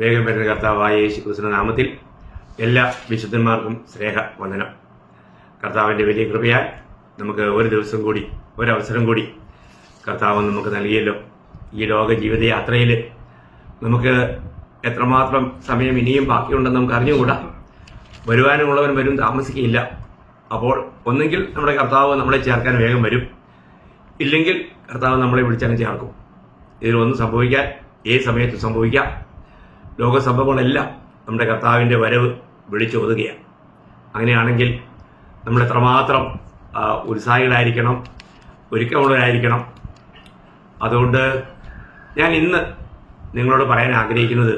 വേഗം വരുന്ന കർത്താവായ യേശുക്രിസ്തുവിന്റെ നാമത്തിൽ എല്ലാ വിശുദ്ധന്മാർക്കും സ്നേഹവന്ദനം. കർത്താവിൻ്റെ വലിയ കൃപയാൽ നമുക്ക് ഒരവസരം കൂടി കർത്താവ് നമുക്ക് നൽകിയല്ലോ. ഈ ലോക ജീവിത യാത്രയിൽ നമുക്ക് എത്രമാത്രം സമയം ഇനിയും ബാക്കിയുണ്ടെന്ന് നമുക്ക് അറിഞ്ഞുകൂടാ. വരുവാനുമുള്ളവൻ വരും, താമസിക്കുകയില്ല. അപ്പോൾ ഒന്നെങ്കിൽ നമ്മുടെ കർത്താവ് നമ്മളെ ചേർക്കാൻ വേഗം വരും, ഇല്ലെങ്കിൽ കർത്താവ് നമ്മളെ വിളിച്ചങ്ങ് ചേർക്കും. ഇതിലൊന്നും സംഭവിക്കാൻ ഏത് സമയത്തും സംഭവിക്കാം. ലോക സംഭവങ്ങളെല്ലാം നമ്മുടെ കർത്താവിൻ്റെ വരവ് വിളിച്ചോതുകയാണ്. അങ്ങനെയാണെങ്കിൽ നമ്മൾ എത്രമാത്രം ഉത്സാഹികളായിരിക്കണം, ഒരുക്കമുള്ളവരായിരിക്കണം. അതുകൊണ്ട് ഞാൻ ഇന്ന് നിങ്ങളോട് പറയാൻ ആഗ്രഹിക്കുന്നത്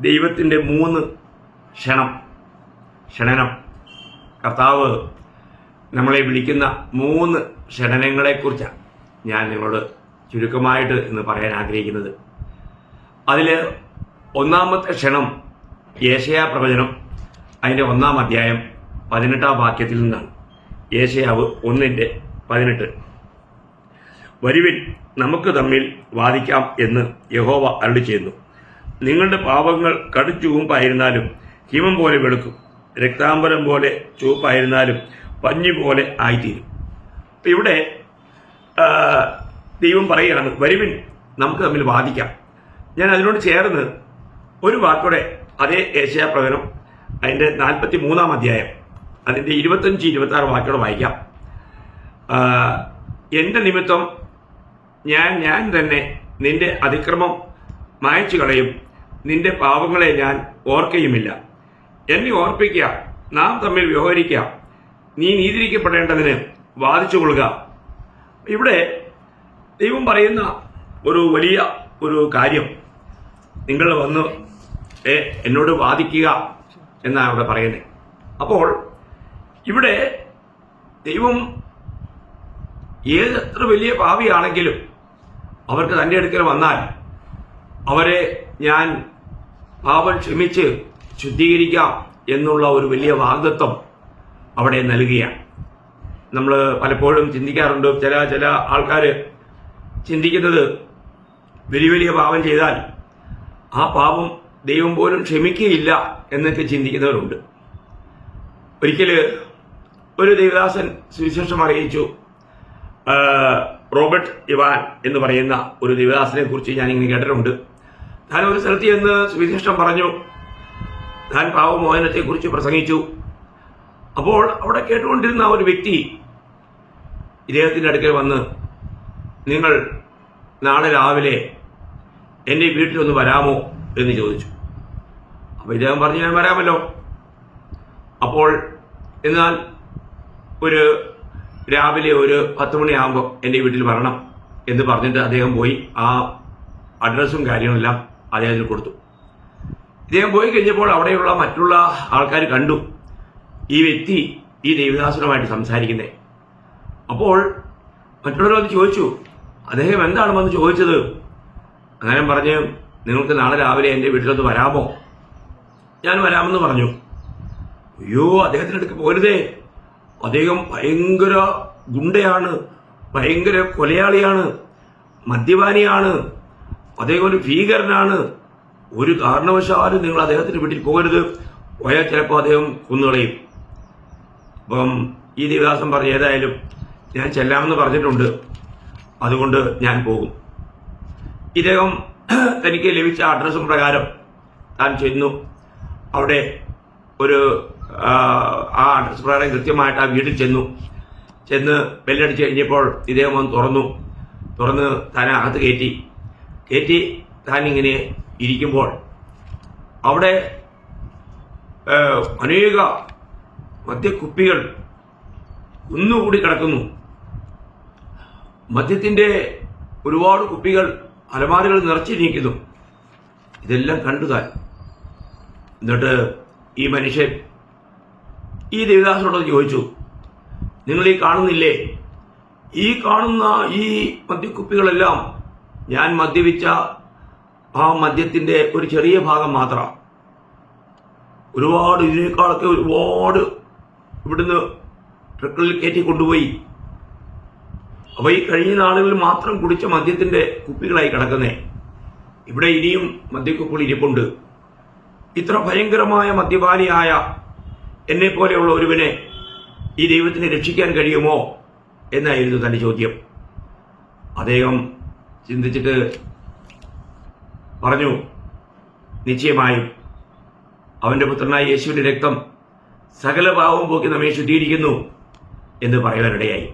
ദൈവത്തിൻ്റെ 3 ക്ഷണനം, കർത്താവ് നമ്മളെ വിളിക്കുന്ന 3 ക്ഷണനങ്ങളെക്കുറിച്ചാണ് ഞാൻ നിങ്ങളോട് ചുരുക്കമായിട്ട് ഇന്ന് പറയാൻ ആഗ്രഹിക്കുന്നത്. അതിൽ ഒന്നാമത്തെ ക്ഷണം യേശയ്യാ പ്രവചനം, അതിൻ്റെ 1-ാം അധ്യായം 18-ാം വാക്യത്തിൽ നിന്നാണ്. യേശയ്യാവ് 1:18. വരുവിൻ, നമുക്ക് തമ്മിൽ വാദിക്കാം എന്ന് യഹോവ അരുളി ചെയ്യുന്നു. നിങ്ങളുടെ പാപങ്ങൾ കടുംചുവപ്പായിരുന്നാലും ഹിമം പോലെ വെളുക്കും, രക്താംബരം പോലെ ചുവപ്പായിരുന്നാലും പഞ്ഞി പോലെ ആയിത്തീരും. ഇവിടെ ദൈവം പറയുകയാണ്, വരുവിൻ, നമുക്ക് തമ്മിൽ വാദിക്കാം. ഞാൻ അതിനോട് ചേർന്ന് ഒരു വാക്കോടെ അതേ യേശയ്യാ പ്രവചനം അതിൻ്റെ 43-ാം അധ്യായം അതിൻ്റെ 25-26 വാക്കോടെ വായിക്കാം. എൻ്റെ നിമിത്തം ഞാൻ തന്നെ നിന്റെ അതിക്രമം മായച്ചു കളയും, നിന്റെ പാപങ്ങളെ ഞാൻ ഓർക്കുകയുമില്ല. എന്നെ ഓർപ്പിക്കുക, നാം തമ്മിൽ വ്യവഹരിക്കുക, നീ നീതിരിക്കപ്പെടേണ്ടതിന് വാദിച്ചു കൊള്ളുക. ഇവിടെ ദൈവം പറയുന്ന ഒരു വലിയ കാര്യം, നിങ്ങൾ വന്ന് എന്നോട് വാദിക്കുക എന്നാണ് അവിടെ പറയുന്നത്. അപ്പോൾ ഇവിടെ ദൈവം എത്ര വലിയ പാപിയാണെങ്കിലും അവർക്ക് തൻ്റെ അടുക്കൽ വന്നാൽ അവരെ ഞാൻ പാപം ക്ഷമിച്ച് ശുദ്ധീകരിക്കാം എന്നുള്ള ഒരു വലിയ വാഗ്ദത്വം അവിടെ നൽകുകയാണ്. നമ്മൾ പലപ്പോഴും ചിന്തിക്കാറുണ്ട്, ചില ആൾക്കാർ ചിന്തിക്കുന്നത് വലിയ പാപം ചെയ്താൽ ആ പാപം ദൈവം പോലും ക്ഷമിക്കുകയില്ല എന്നൊക്കെ ചിന്തിക്കുന്നവരുണ്ട്. ഒരിക്കൽ ഒരു ദൈവദാസൻ സുവിശേഷം അറിയിച്ചു. റോബർട്ട് ഇവാൻ എന്ന് പറയുന്ന ഒരു ദൈവദാസനെ കുറിച്ച് ഞാനിങ്ങനെ കേട്ടിട്ടുണ്ട്. താൻ ഒരു സ്ഥലത്ത് ചെന്ന് സുവിശേഷം പറഞ്ഞു, താൻ പാപമോചനത്തെക്കുറിച്ച് പ്രസംഗിച്ചു. അപ്പോൾ അവിടെ കേട്ടുകൊണ്ടിരുന്ന ഒരു വ്യക്തി ഇദ്ദേഹത്തിൻ്റെ അടുക്കൽ വന്ന്, നിങ്ങൾ നാളെ രാവിലെ എൻ്റെ വീട്ടിലൊന്ന് വരാമോ എന്ന് ചോദിച്ചു. അപ്പോൾ ഇദ്ദേഹം പറഞ്ഞു, ഞാൻ വരാമല്ലോ. അപ്പോൾ എന്നാൽ രാവിലെ ഒരു 10 മണിയാകുമ്പോൾ എൻ്റെ വീട്ടിൽ വരണം എന്ന് പറഞ്ഞിട്ട് അദ്ദേഹം പോയി ആ അഡ്രസ്സും കാര്യങ്ങളെല്ലാം അദ്ദേഹത്തിന് കൊടുത്തു. ഇദ്ദേഹം പോയി കഴിഞ്ഞപ്പോൾ അവിടെയുള്ള മറ്റുള്ള ആൾക്കാർ കണ്ടു ഈ വ്യക്തി ഈ ദേവദാസനുമായിട്ട് സംസാരിക്കുന്നത്. അപ്പോൾ മറ്റുള്ളവർ വന്ന് ചോദിച്ചു, അദ്ദേഹം എന്താണ് വന്ന് ചോദിച്ചത്? അങ്ങനെ പറഞ്ഞ്, നിങ്ങൾക്ക് നാളെ രാവിലെ എൻ്റെ വീട്ടിലൊന്ന് വരാമോ? ഞാൻ വരാമെന്ന് പറഞ്ഞു. അയ്യോ, അദ്ദേഹത്തിൻ്റെ അടുക്ക് പോരുതേ, അദ്ദേഹം ഭയങ്കര ഗുണ്ടയാണ്, ഭയങ്കര കൊലയാളിയാണ്, മദ്യപാനിയാണ്, അദ്ദേഹം ഒരു ഭീകരനാണ്, ഒരു കാരണവശാലും നിങ്ങൾ അദ്ദേഹത്തിന്റെ വീട്ടിൽ പോകരുത്, പോയാൽ ചിലപ്പോൾ അദ്ദേഹം കൊന്നുകളയും. അപ്പം ഈ ദേവദാസൻ പറഞ്ഞു, ഏതായാലും ഞാൻ ചെല്ലാമെന്ന് പറഞ്ഞിട്ടുണ്ട്, അതുകൊണ്ട് ഞാൻ പോകും. ഇദ്ദേഹം തനിക്ക് ലഭിച്ച അഡ്രസ്സും പ്രകാരം താൻ ചെന്നു. അവിടെ ആ അഡ്രസ് പ്രകാരം കൃത്യമായിട്ട് ആ വീട്ടിൽ ചെന്ന് ബെല്ലടിച്ച് കഴിഞ്ഞപ്പോൾ ഇദ്ദേഹം വന്ന് തുറന്ന് താൻ അകത്ത് കയറ്റി താൻ ഇങ്ങനെ ഇരിക്കുമ്പോൾ അവിടെ അനേക മദ്യക്കുപ്പികൾ കുന്നുകൂടി കിടക്കുന്നു. മദ്യത്തിന്റെ ഒരുപാട് കുപ്പികൾ അലമാരകൾ നിറച്ചിരിക്കുന്നു. ഇതെല്ലാം കണ്ടു താൻ. എന്നിട്ട് ഈ മനുഷ്യൻ ഈ ദേവദാസനോട് ചോദിച്ചു, നിങ്ങൾ ഈ കാണുന്നില്ലേ, ഈ കാണുന്ന ഈ മദ്യക്കുപ്പികളെല്ലാം ഞാൻ മദ്യപിച്ച ആ മദ്യത്തിന്റെ ഒരു ചെറിയ ഭാഗം മാത്രം. ഇതിനേക്കാളൊക്കെ ഒരുപാട് ഇവിടുന്ന് ട്രക്കിൽ കയറ്റി കൊണ്ടുപോയി. അപ്പൊ ഈ കഴിഞ്ഞ നാളുകളിൽ മാത്രം കുടിച്ച മദ്യത്തിന്റെ കുപ്പികളായി കിടക്കുന്നേ. ഇവിടെ ഇനിയും മദ്യക്കുപ്പിൾ ഇരിപ്പുണ്ട്. ഇത്ര ഭയങ്കരമായ മദ്യപാനിയായ എന്നെ പോലെയുള്ള ഒരുവനെ ഈ ദൈവത്തിന് രക്ഷിക്കാൻ കഴിയുമോ എന്നായിരുന്നു തന്റെ ചോദ്യം. അദ്ദേഹം ചിന്തിച്ചിട്ട് പറഞ്ഞു, നിശ്ചയമായും അവന്റെ പുത്രനായ യേശുവിന്റെ രക്തം സകല പാവവും പോക്കി നമ്മെ ശുദ്ധീകരിക്കുന്നു എന്ന് പറയുവാനിടയായി.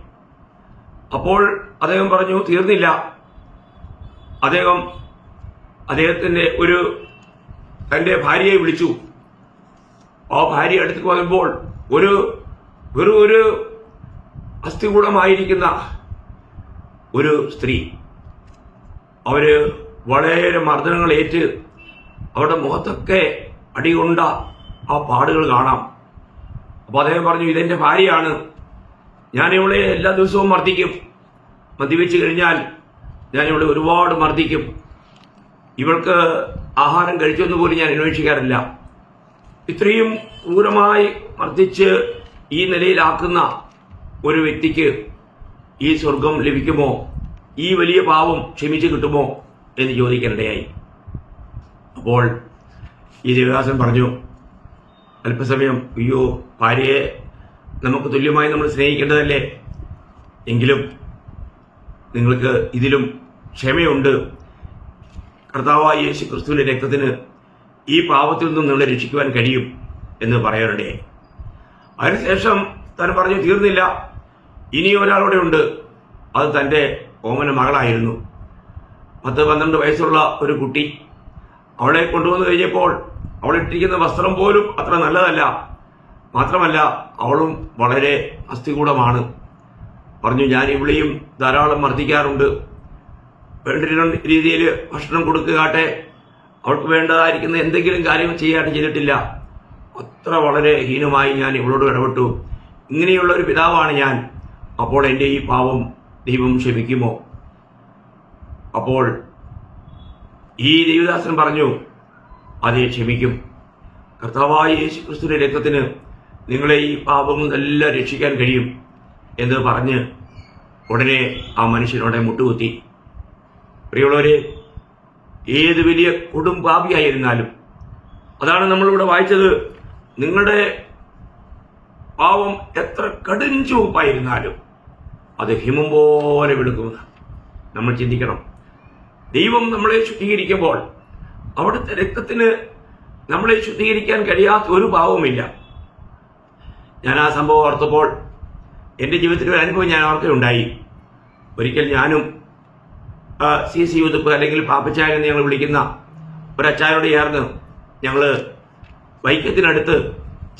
അപ്പോൾ അദ്ദേഹം പറഞ്ഞു, തീർന്നില്ല. അദ്ദേഹത്തിന്റെ തന്റെ ഭാര്യയെ വിളിച്ചു. ആ ഭാര്യ അടുത്ത് വരുമ്പോൾ ഒരു അസ്ഥികൂടമായിരിക്കുന്ന ഒരു സ്ത്രീ, അവര് വളരെ മർദ്ദനങ്ങൾ ഏറ്റ് അവരുടെ മുഖത്തൊക്കെ അടികൊണ്ട ആ പാടുകൾ കാണാം. അപ്പൊ അദ്ദേഹം പറഞ്ഞു, ഇതെന്റെ ഭാര്യയാണ്, ഞാൻ ഇവളെ എല്ലാ ദിവസവും മർദ്ദിക്കും, മദ്യപിച്ചു കഴിഞ്ഞാൽ ഞാൻ ഇവളെ ഒരുപാട് മർദ്ദിക്കും, ഇവൾക്ക് ആഹാരം കഴിച്ചെന്ന് പോലും ഞാൻ അന്വേഷിക്കാറില്ല. ഇത്രയും ക്രൂരമായി മർദ്ദിച്ച് ഈ നിലയിലാക്കുന്ന ഒരു വ്യക്തിക്ക് ഈ സ്വർഗം ലഭിക്കുമോ, ഈ വലിയ പാവം ക്ഷമിച്ചു കിട്ടുമോ എന്ന് ചോദിക്കാനിടയായി. അപ്പോൾ ഈ ദേവദാസൻ പറഞ്ഞു, അല്പസമയം, അയ്യോ, ഭാര്യയെ നമുക്ക് തുല്യമായി നമ്മൾ സ്നേഹിക്കേണ്ടതല്ലേ, എങ്കിലും നിങ്ങൾക്ക് ഇതിലും ക്ഷമയുണ്ട്. കർത്താവായ യേശു ക്രിസ്തുവിന്റെ രക്തത്തിന് ഈ പാവത്തിൽ നിന്നും നിങ്ങളെ രക്ഷിക്കുവാൻ കഴിയും എന്ന് പറയാനിടയായി. അതിനുശേഷം താൻ പറഞ്ഞു, തീർന്നില്ല, ഇനി ഒരാളൂടെ ഉണ്ട്. അത് തന്റെ ഓമന മകളായിരുന്നു. 10-12 വയസ്സുള്ള ഒരു കുട്ടി. അവളെ കൊണ്ടുവന്നു കഴിഞ്ഞപ്പോൾ അവളിട്ടിരിക്കുന്ന വസ്ത്രം പോലും അത്ര നല്ലതല്ല. മാത്രമല്ല, അവളും വളരെ അസ്ഥികൂടമാണ്. പറഞ്ഞു, ഞാൻ ഇവളെയും ധാരാളം മർദ്ദിക്കാറുണ്ട്, വേണ്ട രീതിയിൽ ഭക്ഷണം കൊടുക്കുകയാട്ടെ, അവൾക്ക് വേണ്ടതായിരിക്കുന്ന എന്തെങ്കിലും കാര്യം ചെയ്യാട്ട് ചെയ്തിട്ടില്ല. അത്ര വളരെ ഹീനമായി ഞാൻ ഇവളോട് ഇടപെട്ടു. ഇങ്ങനെയുള്ള ഒരു പിതാവാണ് ഞാൻ. അപ്പോൾ എൻ്റെ ഈ പാവം ദൈവം ക്ഷമിക്കുമോ? അപ്പോൾ ഈ ദേവദാസൻ പറഞ്ഞു, അതെ, ക്ഷമിക്കും. കർത്താവായ യേശു ക്രിസ്തുവിന്റെ രക്തത്തിന് നിങ്ങളെ ഈ പാപം എല്ലാം രക്ഷിക്കാൻ കഴിയും എന്ന് പറഞ്ഞ് ഉടനെ ആ മനുഷ്യനോടെ മുട്ടുകുത്തി. പ്രിയമുള്ളവരെ, ഏത് വലിയ കൊടും പാപിയായിരുന്നാലും, അതാണ് നമ്മളിവിടെ വായിച്ചത്, നിങ്ങളുടെ പാവം എത്ര കടും ചുവപ്പായിരുന്നാലും അത് ഹിമം പോലെ വെളുക്കുമെന്ന് നമ്മൾ ചിന്തിക്കണം. ദൈവം നമ്മളെ ശുദ്ധീകരിക്കുമ്പോൾ അവിടുത്തെ രക്തത്തിന് നമ്മളെ ശുദ്ധീകരിക്കാൻ കഴിയാത്ത ഒരു പാവവുമില്ല. ഞാൻ ആ സംഭവം ഓർത്തപ്പോൾ എൻ്റെ ജീവിതത്തിൽ ഒരു അനുഭവം ഞാൻ ഓർക്കുകയുണ്ടായി. ഒരിക്കൽ ഞാനും CC യൂതപ്പ് അല്ലെങ്കിൽ പാപ്പച്ചായൻ എന്ന് ഞങ്ങൾ വിളിക്കുന്ന ഒരച്ചായനോട് ചേർന്ന് ഞങ്ങൾ വൈക്കത്തിനടുത്ത്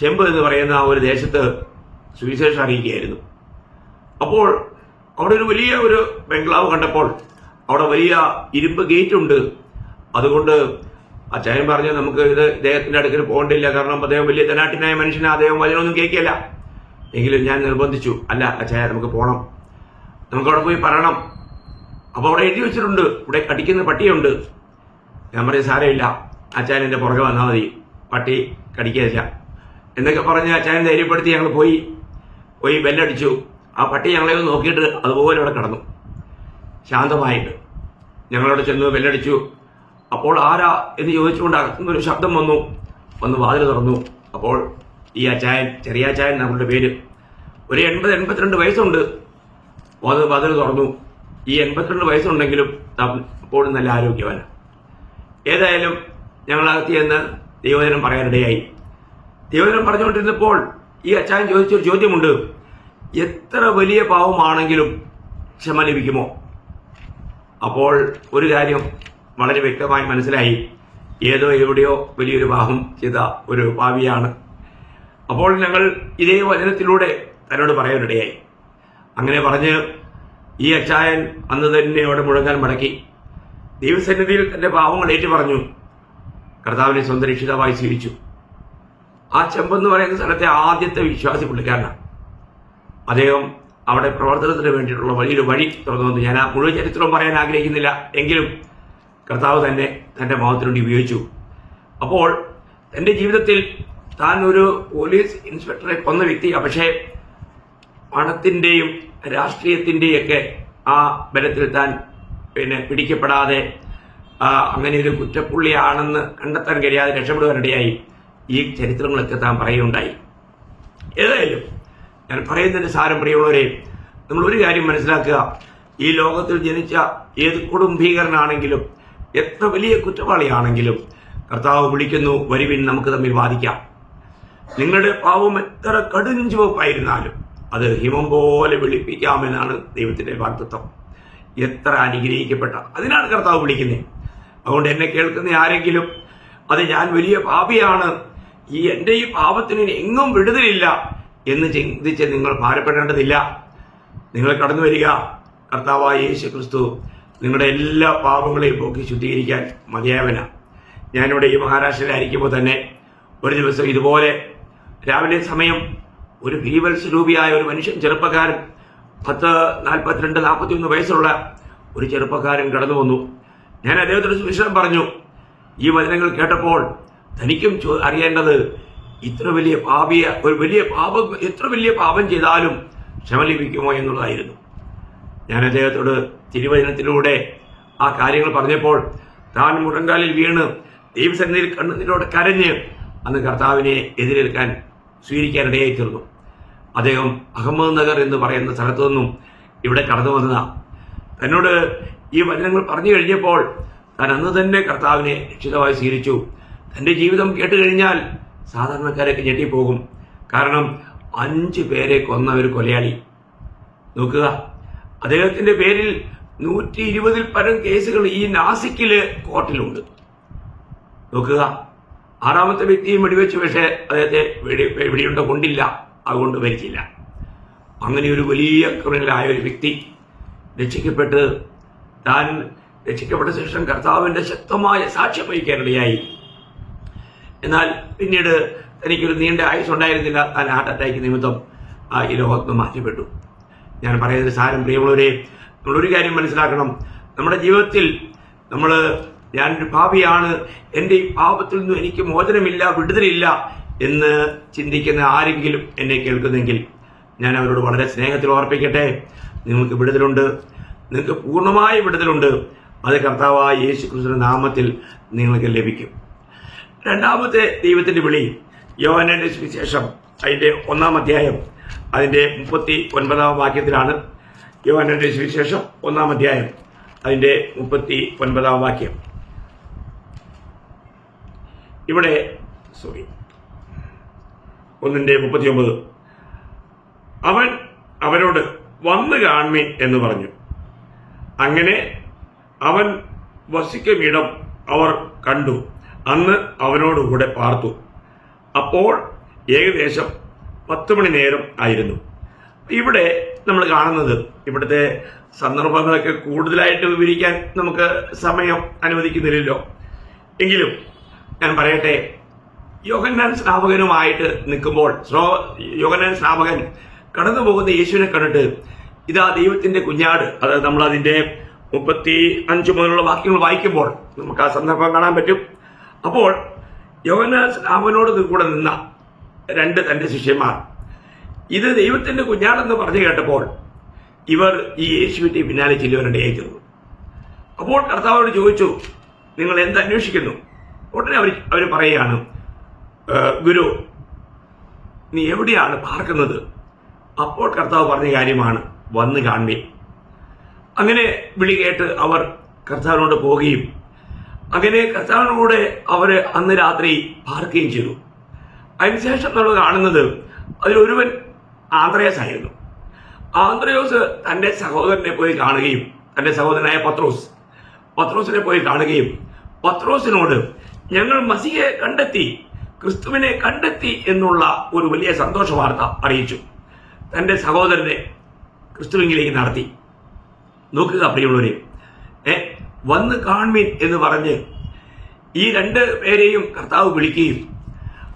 ചെമ്പ് എന്ന് പറയുന്ന ഒരു ദേശത്ത് സുവിശേഷം അറിയിക്കുകയായിരുന്നു. അപ്പോൾ അവിടെ ഒരു വലിയ ബംഗ്ലാവ് കണ്ടപ്പോൾ അവിടെ വലിയ ഇരുമ്പ് ഗേറ്റ് ഉണ്ട്. അതുകൊണ്ട് അച്ചായൻ പറഞ്ഞു, നമുക്ക് ഇദ്ദേഹത്തിന്റെ അടുക്കൽ പോകേണ്ടില്ല, കാരണം അദ്ദേഹം വലിയ ധനാട്ടിനായ മനുഷ്യനാണ്, അദ്ദേഹം വചനമൊന്നും കേൾക്കില്ല. എങ്കിലും ഞാൻ നിർബന്ധിച്ചു, അല്ല അച്ചായ, നമുക്ക് പോകണം, നമുക്ക് അവിടെ പോയി പറയണം. അപ്പോൾ അവിടെ എഴുതി വെച്ചിട്ടുണ്ട്, ഇവിടെ കടിക്കുന്ന പട്ടിയുണ്ട്. ഞാൻ പറയും, സാരമില്ല, അച്ചായൻ എൻ്റെ പുറകെ വന്നാൽ മതി, പട്ടി കടിക്കില്ല എന്നൊക്കെ പറഞ്ഞ് അച്ചായൻ ധൈര്യപ്പെടുത്തി ഞങ്ങൾ പോയി ബെല്ലടിച്ചു. ആ പട്ടി ഞങ്ങളെ ഒന്ന് നോക്കിയിട്ട് അതുപോലെ അവിടെ കിടന്നു ശാന്തമായിട്ട്. ഞങ്ങളവിടെ ചെന്ന് ബെല്ലടിച്ചു. അപ്പോൾ ആരാ എന്ന് ചോദിച്ചുകൊണ്ട് അകത്തുനിന്നൊരു ശബ്ദം വന്നു വാതിൽ തുറന്നു. അപ്പോൾ ഈ അച്ചായൻ, ചെറിയ അച്ചായൻ നമ്മളുടെ പേര്, ഒരു 80-82 വയസ്സുണ്ട്. വാതിൽ തുറന്നു. ഈ 82 വയസ്സുണ്ടെങ്കിലും അപ്പോഴും നല്ല ആരോഗ്യവാനാണ്. ഏതായാലും ഞങ്ങളകത്ത് ചെന്ന് ദൈവവചനം പറയാനിടയായി. ദൈവവചനം പറഞ്ഞുകൊണ്ടിരുന്നപ്പോൾ ഈ അച്ചായൻ ചോദിച്ചൊരു ചോദ്യമുണ്ട്, എത്ര വലിയ പാവമാണെങ്കിലും ക്ഷമ ലഭിക്കുമോ? അപ്പോൾ ഒരു കാര്യം വളരെ വ്യക്തമായി മനസ്സിലായി, ഏതോ എവിടെയോ വലിയൊരു പാപം ചെയ്ത ഒരു പാപിയാണ്. അപ്പോൾ ഞങ്ങൾ ഇതേ വചനത്തിലൂടെ തന്നോട് പറയാനിടയായി. അങ്ങനെ പറഞ്ഞ് ഈ അച്ചായൻ അന്ന് തന്നെ അവിടെ മുഴങ്ങാൻ മടക്കി ദൈവസന്നിധിയിൽ തന്റെ പാവങ്ങൾ ഏറ്റു പറഞ്ഞു, കർത്താവിനെ സ്വന്തം രക്ഷിതാവായി സ്വീകരിച്ചു. ആ ചെമ്പെന്ന് പറയുന്ന സ്ഥലത്തെ ആദ്യത്തെ വിശ്വാസി പുള്ളിക്കാരനാണ്. അദ്ദേഹം അവിടെ പ്രവർത്തനത്തിന് വേണ്ടിയിട്ടുള്ള വലിയൊരു വഴി തുറന്നു. ഞാൻ ആ മുഴുവൻ ചരിത്രവും പറയാൻ ആഗ്രഹിക്കുന്നില്ല, എങ്കിലും കർത്താവ് തന്നെ തന്റെ മഹത്വത്തിന് ഉപയോഗിച്ചു. അപ്പോൾ തന്റെ ജീവിതത്തിൽ താൻ ഒരു പോലീസ് ഇൻസ്പെക്ടറെ കൊന്ന വ്യക്തിയാണ്. പക്ഷേ പണത്തിന്റെയും രാഷ്ട്രീയത്തിന്റെയൊക്കെ ആ ബലത്തിൽ താൻ പിടിക്കപ്പെടാതെ അങ്ങനെ ഒരു കുറ്റപ്പുള്ളിയാണെന്ന് കണ്ടെത്താൻ കഴിയാതെ രക്ഷപ്പെടുവാനിടയായി. ഈ ചരിത്രങ്ങളൊക്കെ താൻ പറയുകയുണ്ടായി. ഏതായാലും ഞാൻ പറയുന്നതിന്റെ സാരം, പ്രിയമുള്ളവരെ, നമ്മൾ ഒരു കാര്യം മനസ്സിലാക്കുക. ഈ ലോകത്തിൽ ജനിച്ച ഏത് കൊടുംഭീകരനാണെങ്കിലും എത്ര വലിയ കുറ്റവാളിയാണെങ്കിലും കർത്താവ് വിളിക്കുന്നു, വരുവിൻ നമുക്ക് തമ്മിൽ വാദിക്കാം. നിങ്ങളുടെ പാവം എത്ര കടുഞ്ചുവപ്പായിരുന്നാലും അത് ഹിമം പോലെ വെളുപ്പിക്കാമെന്നാണ് ദൈവത്തിന്റെ വാഗ്ദത്തം. എത്ര അനുഗ്രഹിക്കപ്പെട്ട, അതിനാണ് കർത്താവ് വിളിക്കുന്നത്. അതുകൊണ്ട് എന്നെ കേൾക്കുന്ന ആരെങ്കിലും അത് ഞാൻ വലിയ പാപിയാണ്, എൻ്റെ ഈ പാപത്തിന് എങ്ങും വിടുതലില്ല എന്ന് ചിന്തിച്ച് നിങ്ങൾ ഭാരപ്പെടേണ്ടതില്ല. നിങ്ങൾ കടന്നു വരിക. കർത്താവായ യേശു ക്രിസ്തു നിങ്ങളുടെ എല്ലാ പാപങ്ങളെയും പോക്കി ശുദ്ധീകരിക്കാൻ മതിയായവനാണ്. ഞാനിവിടെ ഈ മഹാരാഷ്ട്രയിലായിരിക്കുമ്പോൾ തന്നെ ഒരു ദിവസം ഇതുപോലെ രാവിലെ സമയം ഒരു ഭീവത്സ്വരൂപിയായ ഒരു മനുഷ്യൻ, ചെറുപ്പക്കാരൻ, 42-41 വയസ്സുള്ള ഒരു ചെറുപ്പക്കാരൻ കടന്നു വന്നു. ഞാൻ അദ്ദേഹത്തോട് സുവിശേഷം പറഞ്ഞു. ഈ വചനങ്ങൾ കേട്ടപ്പോൾ തനിക്കും അറിയേണ്ടത് എത്ര വലിയ പാപം ചെയ്താലും ക്ഷമ ലഭിക്കുമോ എന്നുള്ളതായിരുന്നു. ഞാൻ അദ്ദേഹത്തോട് തിരുവചനത്തിലൂടെ ആ കാര്യങ്ങൾ പറഞ്ഞപ്പോൾ താൻ മുഴങ്കാലിൽ വീണ് ദൈവസന്നിധിയിൽ കണ്ണുനീരോടെ കരഞ്ഞ് അന്ന് കർത്താവിനെ എതിരേൽക്കാൻ സ്വീകരിക്കാനിടയായി തീർന്നു. അദ്ദേഹം അഹമ്മദ് നഗർ എന്ന് പറയുന്ന സ്ഥലത്തു നിന്നും ഇവിടെ കടന്നു വന്നതാണ്. തന്നോട് ഈ വചനങ്ങൾ പറഞ്ഞു കഴിഞ്ഞപ്പോൾ താൻ അന്ന് തന്നെ കർത്താവിനെ രക്ഷിതമായി സ്വീകരിച്ചു. തൻ്റെ ജീവിതം കേട്ട് കഴിഞ്ഞാൽ സാധാരണക്കാരൊക്കെ ഞെട്ടിപ്പോകും. കാരണം 5 പേരെ കൊന്ന ഒരു കൊലയാളി. നോക്കുക, അദ്ദേഹത്തിന്റെ പേരിൽ 120-ൽ പരം കേസുകൾ ഈ നാസിക്കില് കോർട്ടിലുണ്ട്. നോക്കുക, 6ാമത്തെ വ്യക്തിയും വെടിവെച്ചു, പക്ഷേ അദ്ദേഹത്തെ വെടിയുണ്ട കൊണ്ടില്ല, അതുകൊണ്ട് മരിച്ചില്ല. അങ്ങനെ ഒരു വലിയ ക്രിമിനലായ ഒരു വ്യക്തി രക്ഷിക്കപ്പെട്ട് താൻ രക്ഷിക്കപ്പെട്ട ശേഷം കർത്താവിന്റെ ശക്തമായ സാക്ഷ്യം വഹിക്കാനിടയായി. എന്നാൽ പിന്നീട് തനിക്കൊരു നീണ്ട ആയുസ് ഉണ്ടായിരുന്നില്ല. താൻ ഹാർട്ട് അറ്റാക്ക് നിമിത്തം ഈ ലോകത്ത് മാറ്റപ്പെട്ടു. ഞാൻ പറയുന്നത് സാരം, പ്രിയമുള്ളവരെ, നമ്മളൊരു കാര്യം മനസ്സിലാക്കണം. നമ്മുടെ ജീവിതത്തിൽ ഞാനൊരു പാപിയാണ്, എൻ്റെ ഈ പാപത്തിൽ നിന്നും എനിക്ക് മോചനമില്ല, വിടുതലില്ല എന്ന് ചിന്തിക്കുന്ന ആരെങ്കിലും എന്നെ കേൾക്കുന്നെങ്കിൽ ഞാൻ അവരോട് വളരെ സ്നേഹത്തിൽ ഓർപ്പിക്കട്ടെ, നിങ്ങൾക്ക് വിടുതലുണ്ട്, നിങ്ങൾക്ക് പൂർണ്ണമായ വിടുതലുണ്ട്. അത് കർത്താവായ യേശു ക്രിസ്തുവിന്റെ നാമത്തിൽ നിങ്ങൾക്ക് ലഭിക്കും. രണ്ടാമത്തെ ദൈവത്തിന്റെ വിളി യോഹന്നാന്റെ സുവിശേഷം അതിന്റെ 1-ാം അധ്യായം അതിന്റെ 39-ാം വാക്യത്തിലാണ്. യോഹന്നാന്റെ സുവിശേഷം 1-ാം അധ്യായം അതിന്റെ 39-ാം വാക്യം. ഇവിടെ 1:39 അവൻ അവരോട് വന്നു കാൺമീൻ എന്ന് പറഞ്ഞു. അങ്ങനെ അവൻ വസിക്കുമിടം അവർ കണ്ടു, അന്ന് അവനോടുകൂടെ പാർത്തു. അപ്പോൾ ഏകദേശം 10 മണി നേരം ആയിരുന്നു. ഇവിടെ നമ്മൾ കാണുന്നത്, ഇവിടുത്തെ സന്ദർഭങ്ങളൊക്കെ കൂടുതലായിട്ട് വിവരിക്കാൻ നമുക്ക് സമയം അനുവദിക്കുന്നില്ലല്ലോ. എങ്കിലും ഞാൻ പറയട്ടെ, യോഹന്നാൻ സ്നാപകനുമായിട്ട് നിൽക്കുമ്പോൾ യോഹന്നാൻ സ്നാപകൻ കടന്നു പോകുന്ന യേശുവിനെ കണ്ടിട്ട് ഇതാ ദൈവത്തിന്റെ കുഞ്ഞാട്, അതായത് നമ്മൾ അതിന്റെ 35 മുതലുള്ള വാക്യങ്ങൾ വായിക്കുമ്പോൾ നമുക്ക് ആ സന്ദർഭം കാണാൻ പറ്റും. അപ്പോൾ യോഹന്നാൻ സ്നാപകനോട് കൂടെ നിന്ന 2 തന്റെ ശിഷ്യന്മാർ ഇത് ദൈവത്തിന്റെ കുഞ്ഞാടെന്ന് പറഞ്ഞു കേട്ടപ്പോൾ ഇവർ ഈ യേശുവിന്റെ പിന്നാലെ ചെല്ലുവാനിടയായി തീർന്നു. അപ്പോൾ കർത്താവോട് ചോദിച്ചു, നിങ്ങൾ എന്തന്വേഷിക്കുന്നു? ഉടനെ അവർ പറയുകയാണ്, ഗുരു, നീ എവിടെയാണ് പാർക്കുന്നത്? അപ്പോൾ കർത്താവ് പറഞ്ഞ കാര്യമാണ്, വന്ന് കാണുകയും. അങ്ങനെ വിളി കേട്ട് അവർ കർത്താവിനോട് പോവുകയും അങ്ങനെ കർത്താവിനോട് അവർ അന്ന് രാത്രി പാർക്കുകയും ചെയ്തു. അതിനുശേഷം നമ്മൾ കാണുന്നത് അതിലൊരുവൻ ആന്ത്രയാസ് ആയിരുന്നു. ആന്ത്രയോസ് തന്റെ സഹോദരനെ പോയി കാണുകയും, തന്റെ സഹോദരനായ പത്രോസിനെ പോയി കാണുകയും പത്രോസിനോട് ഞങ്ങൾ മസിയെ കണ്ടെത്തി, ക്രിസ്തുവിനെ കണ്ടെത്തി എന്നുള്ള ഒരു വലിയ സന്തോഷ വാർത്ത അറിയിച്ചു. തന്റെ സഹോദരനെ ക്രിസ്തുവിലേക്ക് നടത്തി. നോക്കുക പ്രിയമുള്ളവരെ, വന്ന് കാൺമീൻ എന്ന് പറഞ്ഞ് ഈ 2 പേരെയും കർത്താവ് വിളിക്കുകയും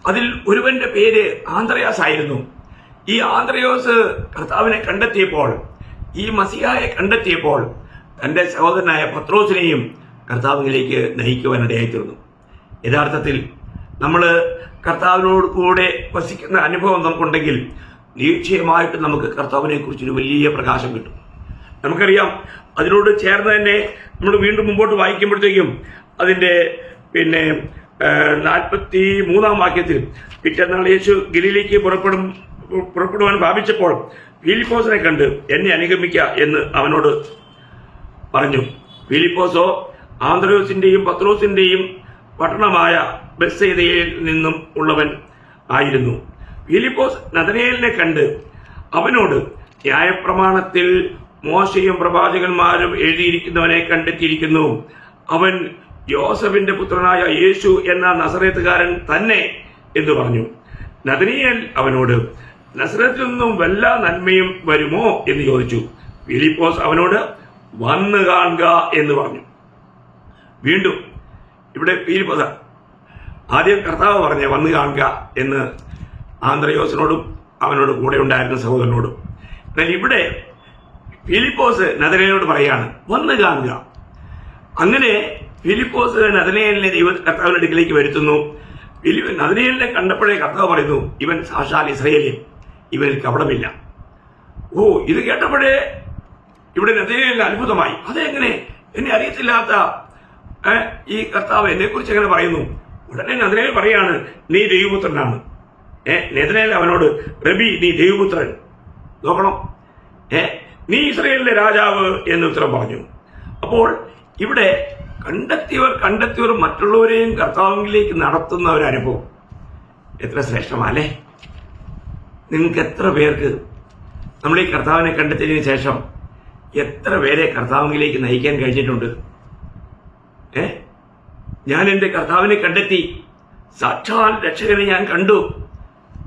അതിൽ ഒരുവന്റെ പേര് ആന്ത്രയാസ് ആയിരുന്നു. ഈ ആന്ത്രയോസ് കർത്താവിനെ കണ്ടെത്തിയപ്പോൾ, ഈ മസിഹായെ കണ്ടെത്തിയപ്പോൾ തന്റെ സഹോദരനായ പത്രോസിനെയും കർത്താവിലേക്ക് നയിക്കുവാനിടയായി തീർന്നു. യഥാർത്ഥത്തിൽ നമ്മൾ കർത്താവിനോട് കൂടെ വസിക്കുന്ന അനുഭവം നമുക്കുണ്ടെങ്കിൽ നിശ്ചയമായിട്ട് നമുക്ക് കർത്താവിനെ കുറിച്ചൊരു വലിയ പ്രകാശം കിട്ടും. നമുക്കറിയാം, അതിനോട് ചേർന്ന് തന്നെ നമ്മൾ വീണ്ടും മുമ്പോട്ട് വായിക്കുമ്പോഴത്തേക്കും അതിൻ്റെ 43 വാക്യത്തിൽ പിറ്റേന്നാൾ യേശു ഗലീലയ്ക്ക് പുറപ്പെടുവാൻ ഭാവിച്ചപ്പോൾ ഫിലിപ്പോസിനെ കണ്ട് എന്നെ അനുഗമിക്ക എന്ന് അവനോട് പറഞ്ഞു. ഫിലിപ്പോസോ ആന്ത്രോസിന്റെയും പത്രോസിന്റെയും പട്ടണമായ ബെത്സയിദയിൽ നിന്നും ഉള്ളവൻ ആയിരുന്നു. ഫിലിപ്പോസ് നഥനയേലിനെ കണ്ട് അവനോട്, ന്യായപ്രമാണത്തിൽ മോശയും പ്രവാചകന്മാരും എഴുതിയിരിക്കുന്നവനെ കണ്ടെത്തിയിരിക്കുന്നു, അവൻ യോസഫിന്റെ പുത്രനായ യേശു എന്ന നസറേത്തുകാരൻ തന്നെ എന്ന് പറഞ്ഞു. നഥനയേൽ അവനോട്, നസറത്തിൽ നിന്നും വല്ല നന്മയും വരുമോ എന്ന് ചോദിച്ചു. ഫിലിപ്പോസ് അവനോട്, വന്ന് കാണുക എന്ന് പറഞ്ഞു. വീണ്ടും ഇവിടെ ഫിലിപ്പോസ് ആദ്യം കർത്താവ് പറഞ്ഞ വന്ന് കാണുക എന്ന് ആന്ത്രയോസിനോടും അവനോട് കൂടെ ഉണ്ടായിരുന്ന സഹോദരനോടും. എന്നാൽ ഇവിടെ ഫിലിപ്പോസ് നഥനയേലിനോട് പറയാണ് വന്ന് കാണുക. അങ്ങനെ ഫിലിപ്പോസ് നഥനയേലിനെ കർത്താവിന്റെ അടുക്കിലേക്ക് വരുത്തുന്നു. നഥനയേലിനെ കണ്ടപ്പോഴേ കർത്താവ് പറയുന്നു, ഇവൻ സാക്ഷാൽ ഇസ്രായേലിയൻ, ഇവനിൽ കപടമില്ല. ഇത് കേട്ടപ്പോഴേ ഇവിടെ നഥനയേലിന് അത്ഭുതമായി. അതെങ്ങനെ, എന്നെ അറിയത്തില്ലാത്ത ഈ കർത്താവ് എന്നെ കുറിച്ച് എങ്ങനെ പറയുന്നു? ഉടനെ നഥനയേൽ പറയാണ്, നീ ദൈവപുത്രനാണ്. നഥനയേൽ അവനോട്, റബി നീ ദൈവപുത്രൻ, നോക്കണം, നീ ഇസ്രായേലിന്റെ രാജാവ് എന്ന് ഉത്തരം പറഞ്ഞു. അപ്പോൾ ഇവിടെ കണ്ടെത്തിയവർ മറ്റുള്ളവരെയും കർത്താവിലേക്ക് നടത്തുന്ന ഒരു അനുഭവം എത്ര ശ്രേഷ്ഠമല്ലേ? നിങ്ങൾക്ക് എത്ര പേർക്ക് നമ്മൾ ഈ കർത്താവിനെ കണ്ടെത്തിയതിനു ശേഷം എത്ര പേരെ കർത്താവിലേക്ക് നയിക്കാൻ കഴിഞ്ഞിട്ടുണ്ട്? ഞാൻ എൻ്റെ കർത്താവിനെ കണ്ടെത്തി, സാക്ഷാൽ രക്ഷകനെ ഞാൻ കണ്ടു,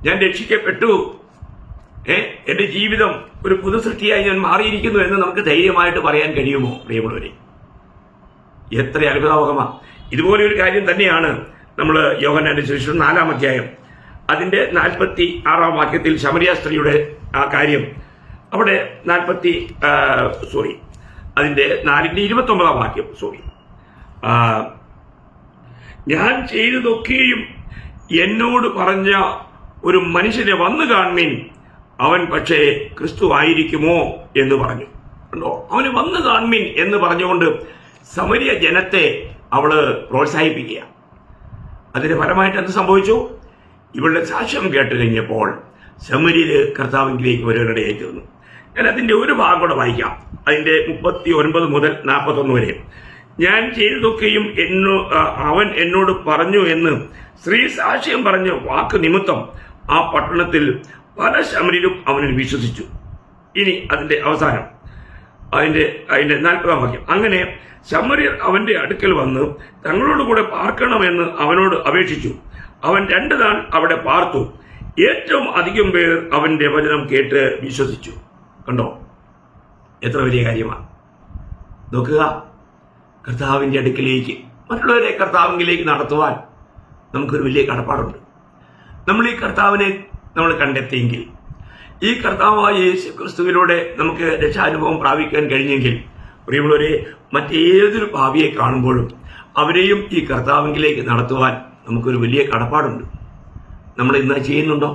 ഞാൻ രക്ഷിക്കപ്പെട്ടു, എന്റെ ജീവിതം ഒരു പുതുസൃഷ്ടിയായി ഞാൻ മാറിയിരിക്കുന്നു എന്ന് നമുക്ക് ധൈര്യമായിട്ട് പറയാൻ കഴിയുമോ പ്രിയമുള്ളവരെ? എത്ര അത്ഭുതാവഹമാണ്. ഇതുപോലെ ഒരു കാര്യം തന്നെയാണ് നമ്മൾ യോഹന്നാന്റെ സുവിശേഷം 4-ാം അധ്യായം അതിന്റെ 46-ാം വാക്യത്തിൽ ശമരിയ സ്ത്രീയുടെ ആ കാര്യം, അവിടെ അതിന്റെ 4-ന്റെ 29-ാം വാക്യം, ഞാൻ ചെയ്തതൊക്കെയും എന്നോട് പറഞ്ഞ ഒരു മനുഷ്യനെ വന്നു കാണുവിൻ, അവൻ പക്ഷേ ക്രിസ്തു ആയിരിക്കുമോ എന്ന് പറഞ്ഞു. കണ്ടോ, അവന് വന്നു കാണുവിൻ എന്ന് പറഞ്ഞുകൊണ്ട് സമരിയ ജനത്തെ അവള് പ്രോത്സാഹിപ്പിക്കുക. അതിന്റെ ഫലമായിട്ട് എന്ത് സംഭവിച്ചു? ഇവളുടെ സാക്ഷ്യം കേട്ട് കഴിഞ്ഞപ്പോൾ സമരിയര് കർത്താവിലേക്ക് വരുവാനിടയായി തീർന്നു. ഞാൻ അതിന്റെ ഒരു ഭാഗം കൂടെ വായിക്കാം. അതിന്റെ 39 മുതൽ 41 വരെ. ഞാൻ ചെയ്തതൊക്കെയും അവൻ എന്നോട് പറഞ്ഞു എന്ന് സ്ത്രീ സാക്ഷ്യം പറഞ്ഞ വാക്ക് നിമിത്തം ആ പട്ടണത്തിൽ പല ശമര്യരും അവനിൽ വിശ്വസിച്ചു. ഇനി അതിന്റെ അവസാനം അതിന്റെ 40-ാം വാക്യം. അങ്ങനെ ശമര്യർ അവന്റെ അടുക്കൽ വന്ന് തങ്ങളോടുകൂടെ പാർക്കണമെന്ന് അവനോട് അപേക്ഷിച്ചു. അവൻ 2 നാൾ അവിടെ പാർത്തു. ഏറ്റവും അധികം പേർ അവന്റെ വചനം കേട്ട് വിശ്വസിച്ചു. കണ്ടോ, എത്ര വലിയ കാര്യമാണ്. നോക്കുക, കർത്താവിന്റെ അടുക്കിലേക്ക് മറ്റുള്ളവരെ കർത്താവിലേക്ക് നടത്തുവാൻ നമുക്കൊരു വലിയ കടപ്പാടുണ്ട്. നമ്മൾ ഈ കർത്താവിനെ നമ്മൾ കണ്ടെത്തിയെങ്കിൽ, ഈ കർത്താവായ യേശു ക്രിസ്തുവിലൂടെ നമുക്ക് രക്ഷാനുഭവം പ്രാപിക്കാൻ കഴിഞ്ഞെങ്കിൽ, പ്രിയമുള്ളവരെ, മറ്റേതൊരു ഭാവിയെ കാണുമ്പോഴും അവരെയും ഈ കർത്താവിലേക്ക് നടത്തുവാൻ നമുക്കൊരു വലിയ കടപ്പാടുണ്ട്. നമ്മൾ ഇന്ന് ചെയ്യുന്നുണ്ടോ?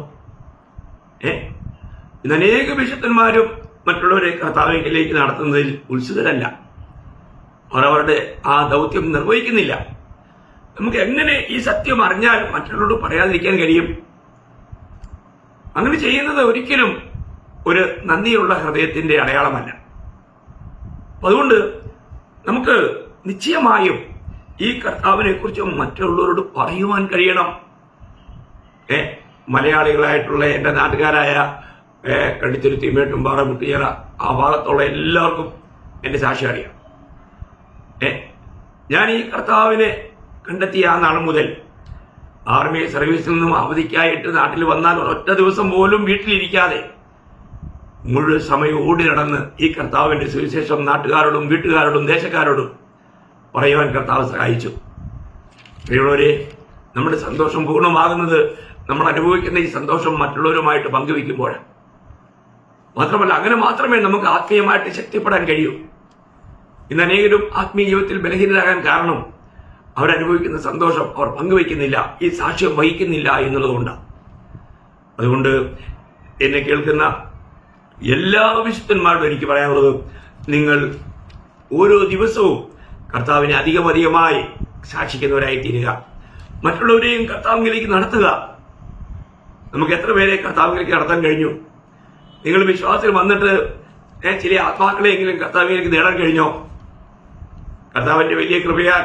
ഇന്ന് അനേക വിശുദ്ധന്മാരും മറ്റുള്ളവരെ കർത്താവിലേക്ക് നടത്തുന്നതിൽ ഉത്സുകരല്ല. അവരവരുടെ ആ ദൗത്യം നിർവഹിക്കുന്നില്ല. നമുക്ക് എങ്ങനെ ഈ സത്യം അറിഞ്ഞാൽ മറ്റുള്ളവരോട് പറയാതിരിക്കാൻ കഴിയും? അങ്ങനെ ചെയ്യുന്നത് ഒരിക്കലും ഒരു നന്ദിയുള്ള ഹൃദയത്തിന്റെ അടയാളമല്ല. അതുകൊണ്ട് നമുക്ക് നിശ്ചയമായും ഈ കർത്താവിനെ കുറിച്ച് മറ്റുള്ളവരോട് പറയുവാൻ കഴിയണം. മലയാളികളായിട്ടുള്ള എൻ്റെ നാട്ടുകാരായ കടിത്തുരുത്തി, മേട്ടുംപാറ, മുട്ടിയറ, ആ ഭാഗത്തുള്ള എല്ലാവർക്കും എൻ്റെ സാക്ഷി അറിയാം. ഞാൻ ഈ കർത്താവിനെ കണ്ടെത്തിയ ആ നാൾ മുതൽ ആർമി സർവീസിൽ നിന്നും അവധിക്കായിട്ട് നാട്ടിൽ വന്നാൽ ഒരൊറ്റ ദിവസം പോലും വീട്ടിലിരിക്കാതെ മുഴുവൻ സമയം ഓടി നടന്ന് ഈ കർത്താവിന്റെ സുവിശേഷം നാട്ടുകാരോടും വീട്ടുകാരോടും ദേശക്കാരോടും പറയുവാൻ കർത്താവ് സഹായിച്ചു. പ്രിയമുള്ളവരെ, നമ്മുടെ സന്തോഷം പൂർണ്ണമാകുന്നത് നമ്മൾ അനുഭവിക്കുന്ന ഈ സന്തോഷം മറ്റുള്ളവരുമായിട്ട് പങ്കുവെക്കുമ്പോഴാണ്. മാത്രമല്ല, അങ്ങനെ മാത്രമേ നമുക്ക് ആത്മീയമായിട്ട് ശക്തിപ്പെടാൻ കഴിയൂ. ഇന്ന് അനേകരും ആത്മീയ ജീവിതത്തിൽ ബലഹീനരാകാൻ കാരണം അവരനുഭവിക്കുന്ന സന്തോഷം അവർ പങ്കുവയ്ക്കുന്നില്ല, ഈ സാക്ഷ്യം വഹിക്കുന്നില്ല എന്നുള്ളതുകൊണ്ടാണ്. അതുകൊണ്ട് എന്നെ കേൾക്കുന്ന എല്ലാ വിശുദ്ധന്മാരോടും എനിക്ക് പറയാനുള്ളത്, നിങ്ങൾ ഓരോ ദിവസവും കർത്താവിനെ അധികമധികമായി സാക്ഷിക്കുന്നവരായി തീരുക. മറ്റുള്ളവരെയും കർത്താവിലേക്ക് നടത്തുക. നമുക്ക് എത്ര പേരെ കർത്താവിലേക്ക് നടത്താൻ കഴിഞ്ഞു? നിങ്ങൾ വിശ്വാസത്തിൽ വന്നിട്ട് ചില ആത്മാക്കളെയെങ്കിലും കർത്താവിലേക്ക് നേടാൻ കഴിഞ്ഞോ? കർത്താവിന്റെ വലിയ കൃപയാൽ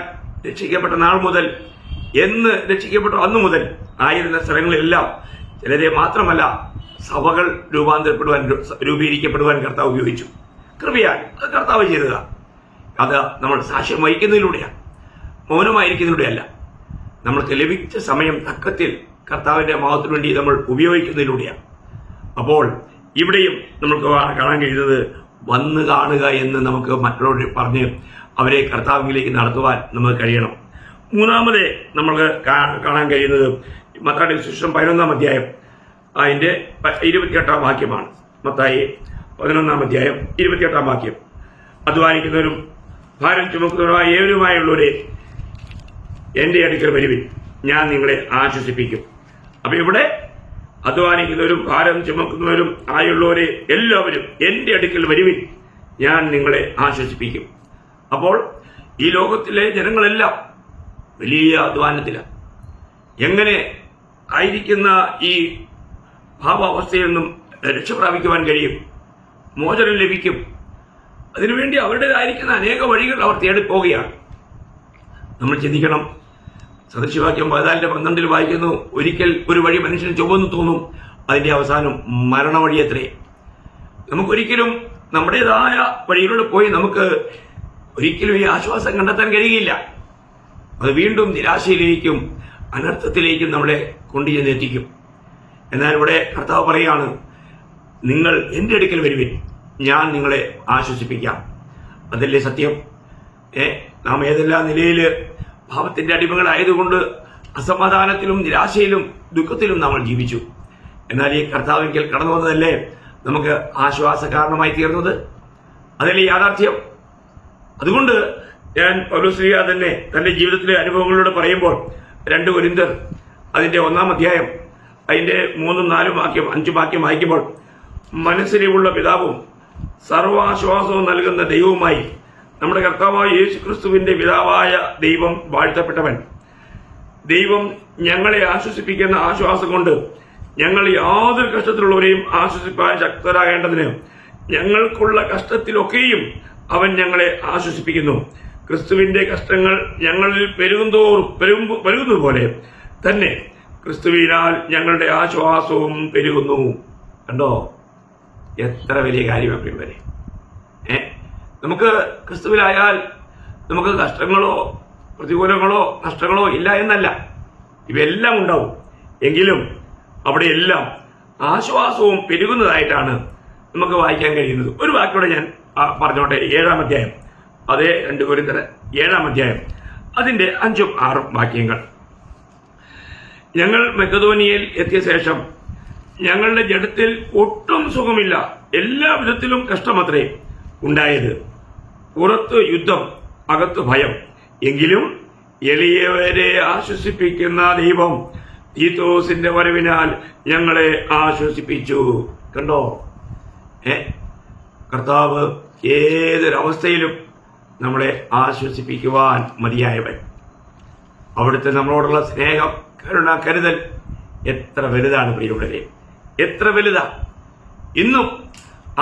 രക്ഷിക്കപ്പെട്ട നാൾ മുതൽ, എന്ന് രക്ഷിക്കപ്പെട്ടു അന്നു മുതൽ ആയിരുന്ന സ്ഥലങ്ങളിലെല്ലാം ചിലരെ മാത്രമല്ല, സഭകൾ രൂപീകരിക്കപ്പെടുവാൻ കർത്താവ് ഉപയോഗിച്ചു. കൃപയാൽ അത് കർത്താവ് ചെയ്തതാണ്. അത് നമ്മൾ സാക്ഷ്യം വഹിക്കുന്നതിലൂടെയാണ്, മൗനമായിരിക്കുന്നതിലൂടെയല്ല. നമ്മൾക്ക് ലഭിച്ച സമയം തക്കത്തിൽ കർത്താവിന്റെ മഹത്വത്തിന് വേണ്ടി നമ്മൾ ഉപയോഗിക്കുന്നതിലൂടെയാണ്. അപ്പോൾ ഇവിടെയും നമുക്ക് കാണാൻ കഴിയുന്നത് വന്ന് കാണുക എന്ന് നമുക്ക് മറ്റുള്ളവർ പറഞ്ഞ് അവരെ കർത്താവിലേക്ക് നടത്തുവാൻ നമുക്ക് കഴിയണം. മൂന്നാമത് നമ്മൾക്ക് കാണാൻ കഴിയുന്നത് മത്തായിയുടെ സുവിശേഷം 11-ാം അധ്യായം അതിന്റെ 28-ാം വാക്യമാണ്. മത്തായി 11-ാം അധ്യായം 28-ാം വാക്യം. അധ്വാനിക്കുന്നവരും ഭാരം ചുമക്കുന്നവരുമായ ഏവരുമായുള്ളവരെ എന്റെ അടുക്കൽ വരുവിൻ, ഞാൻ നിങ്ങളെ ആശ്വസിപ്പിക്കും. അപ്പൊ ഇവിടെ അധ്വാനിക്കുന്നവരും ഭാരം ചുമക്കുന്നവരും ആയുള്ളവരെ എല്ലാവരും എന്റെ അടുക്കൽ വരുവിൻ, ഞാൻ നിങ്ങളെ ആശ്വസിപ്പിക്കും. അപ്പോൾ ഈ ലോകത്തിലെ ജനങ്ങളെല്ലാം വലിയ അധ്വാനത്തിലാണ്. എങ്ങനെ ആയിരിക്കുന്ന ഈ ഭാവാവസ്ഥയിൽ നിന്നും രക്ഷപ്രാപിക്കുവാൻ കഴിയും? മോചനം ലഭിക്കും? അതിനുവേണ്ടി അവരുടേതായിരിക്കുന്ന അനേക വഴികൾ അവർ തേടിപ്പോവുകയാണ്. നമ്മൾ ചിന്തിക്കണം. സദൃശവാക്യം 14-12 വായിക്കുന്നു, ഒരിക്കൽ ഒരു വഴി മനുഷ്യന് ചുവന്നു തോന്നും, അതിന്റെ അവസാനം മരണവഴിയത്രേ. നമുക്കൊരിക്കലും നമ്മുടേതായ വഴികളിലൂടെ പോയി നമുക്ക് ഒരിക്കലും ഈ ആശ്വാസം കണ്ടെത്താൻ കഴിയുകയില്ല. അത് വീണ്ടും നിരാശയിലേക്കും അനർത്ഥത്തിലേക്കും നമ്മളെ കൊണ്ടുചെന്നെത്തിക്കും. എന്നാൽ ഇവിടെ കർത്താവ് പറയാണ്, നിങ്ങൾ എന്റെ അടുക്കൽ വരുവിൻ, ഞാൻ നിങ്ങളെ ആശ്വസിപ്പിക്കാം. അതല്ലേ സത്യം? നാം ഏതെല്ലാം നിലയിൽ ഭാവത്തിന്റെ അടിമകളായതുകൊണ്ട് അസമാധാനത്തിലും നിരാശയിലും ദുഃഖത്തിലും നമ്മൾ ജീവിച്ചു. എന്നാൽ ഈ കർത്താവിങ്കൽ കടന്നു വന്നതല്ലേ നമുക്ക് ആശ്വാസ കാരണമായി തീർന്നത്? അതല്ലേ യാഥാർത്ഥ്യം? അതുകൊണ്ട് ഞാൻ പൗലോസ്ലീഹ തന്നെ തന്റെ ജീവിതത്തിലെ അനുഭവങ്ങളിലൂടെ പറയുമ്പോൾ 2 കൊരിന്ത്യർ അതിന്റെ 1-ാം അധ്യായം അതിന്റെ 3-4 വാക്യം 5 വാക്യം വായിക്കുമ്പോൾ, മനസ്സിലുള്ള പിതാവും സർവാശ്വാസവും നൽകുന്ന ദൈവവുമായി നമ്മുടെ കർത്താവായ യേശുക്രിസ്തുവിന്റെ പിതാവായ ദൈവം വാഴ്ത്തപ്പെട്ടവൻ. ദൈവം ഞങ്ങളെ ആശ്വസിപ്പിക്കുന്ന ആശ്വാസം കൊണ്ട് ഞങ്ങൾ യാതൊരു കഷ്ടത്തിലുള്ളവരെയും ആശ്വസിപ്പാൻ ശക്തരാകേണ്ടതിന് ഞങ്ങൾക്കുള്ള കഷ്ടത്തിലൊക്കെയും അവൻ ഞങ്ങളെ ആശ്വസിപ്പിക്കുന്നു. ക്രിസ്തുവിന്റെ കഷ്ടങ്ങൾ ഞങ്ങളിൽ പെരുകുന്നത് പോലെ തന്നെ ക്രിസ്തുവിനാൽ ഞങ്ങളുടെ ആശ്വാസവും പെരുകുന്നു. കണ്ടോ, എത്ര വലിയ കാര്യമാണ് പ്രിയരെ. നമുക്ക് ക്രിസ്തുവിലായാൽ നമുക്ക് കഷ്ടങ്ങളോ പ്രതികൂലങ്ങളോ നഷ്ടങ്ങളോ ഇല്ല എന്നല്ല, ഇവയെല്ലാം ഉണ്ടാവും. എങ്കിലും അവിടെയെല്ലാം ആശ്വാസവും പെരുകുന്നതായിട്ടാണ് നമുക്ക് വായിക്കാൻ കഴിയുന്നത്. ഒരു വാക്കിലൂടെ ഞാൻ പറഞ്ഞോട്ടെ. 7-ാം അധ്യായം, അതേ 2 കൊരിന്ത്യർ 7-ാം അധ്യായം അതിന്റെ 5ഉം 6ഉം വാക്യങ്ങൾ. ഞങ്ങൾ മക്കെദോനിയയിൽ എത്തിയ ശേഷം ഞങ്ങളുടെ ജഡത്തിൽ ഒട്ടും സുഖമില്ല, എല്ലാ വിധത്തിലും കഷ്ടമത്രേ ഉണ്ടായത്. പുറത്ത് യുദ്ധം, അകത്ത് ഭയം. എങ്കിലും എളിയവരെ ആശ്വസിപ്പിക്കുന്ന ദൈവം തീത്തോസിന്റെ വരവിനാൽ ഞങ്ങളെ ആശ്വസിപ്പിച്ചു. കണ്ടോ, കർത്താവ് ഏതൊരവസ്ഥയിലും നമ്മളെ ആശ്വസിപ്പിക്കുവാൻ മതിയായവൻ. അവിടുത്തെ നമ്മളോടുള്ള സ്നേഹം, കരുണ, കരുതൽ എത്ര വലുതാണ് പ്രിയമുള്ളവരെ, എത്ര വലുതാ. ഇന്നും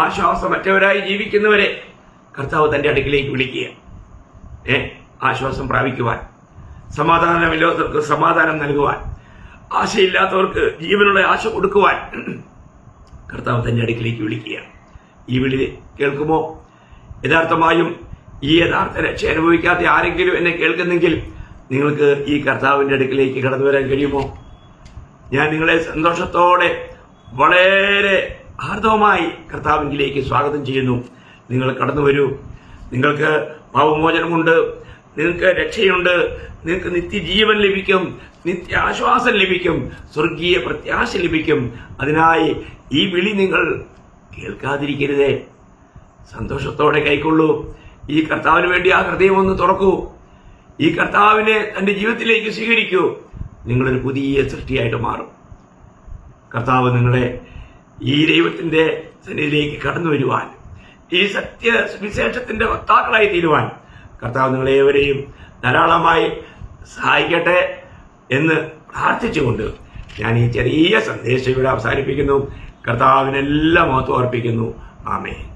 ആശ്വാസമറ്റവരായി ജീവിക്കുന്നവരെ കർത്താവ് തന്റെ അടുക്കിലേക്ക് വിളിക്കുക. ആശ്വാസം പ്രാപിക്കുവാൻ, സമാധാനമില്ലാത്തവർക്ക് സമാധാനം നൽകുവാൻ, ആശയില്ലാത്തവർക്ക് ജീവനുള്ള ആശ കൊടുക്കുവാൻ കർത്താവ് തന്റെ അടുക്കിലേക്ക് വിളിക്കുക. ഈ വിളി കേൾക്കുമോ? യഥാർത്ഥമായും ഈ യഥാർത്ഥ രക്ഷ അനുഭവിക്കാത്ത ആരെങ്കിലും എന്നെ കേൾക്കുന്നെങ്കിൽ നിങ്ങൾക്ക് ഈ കർത്താവിന്റെ അടുക്കിലേക്ക് കടന്നു വരാൻ കഴിയുമോ? ഞാൻ നിങ്ങളെ സന്തോഷത്തോടെ വളരെ ആർദ്രമായി കർത്താവിലേക്ക് സ്വാഗതം ചെയ്യുന്നു. നിങ്ങൾ കടന്നു വരൂ. നിങ്ങൾക്ക് പാപമോചനമുണ്ട്, നിങ്ങൾക്ക് രക്ഷയുണ്ട്, നിങ്ങൾക്ക് നിത്യജീവൻ ലഭിക്കും, നിത്യാശ്വാസം ലഭിക്കും, സ്വർഗീയ പ്രത്യാശ ലഭിക്കും. അതിനായി ഈ വിളി നിങ്ങൾ കേൾക്കാതിരിക്കരുതേ. സന്തോഷത്തോടെ കൈക്കൊള്ളൂ. ഈ കർത്താവിന് വേണ്ടി ആ ഹൃദയം ഒന്ന് തുറക്കൂ. ഈ കർത്താവിനെ തന്റെ ജീവിതത്തിലേക്ക് സ്വീകരിക്കൂ. നിങ്ങളൊരു പുതിയ സൃഷ്ടിയായിട്ട് മാറും. കർത്താവ് നിങ്ങളെ ഈ ദൈവത്തിന്റെ സന്നിധിയിലേക്ക് കടന്നു വരുവാൻ, ഈ വിശേഷത്തിന്റെ വക്താക്കളായി തീരുവാൻ കർത്താവ് നിങ്ങളേവരെയും ധാരാളമായി സഹായിക്കട്ടെ എന്ന് പ്രാർത്ഥിച്ചുകൊണ്ട് ഞാൻ ഈ ചെറിയ സന്ദേശം ഇവിടെ അവസാനിപ്പിക്കുന്നു. കർത്താവിനെല്ലാം മഹത്വം അർപ്പിക്കുന്നു. ആമേൻ.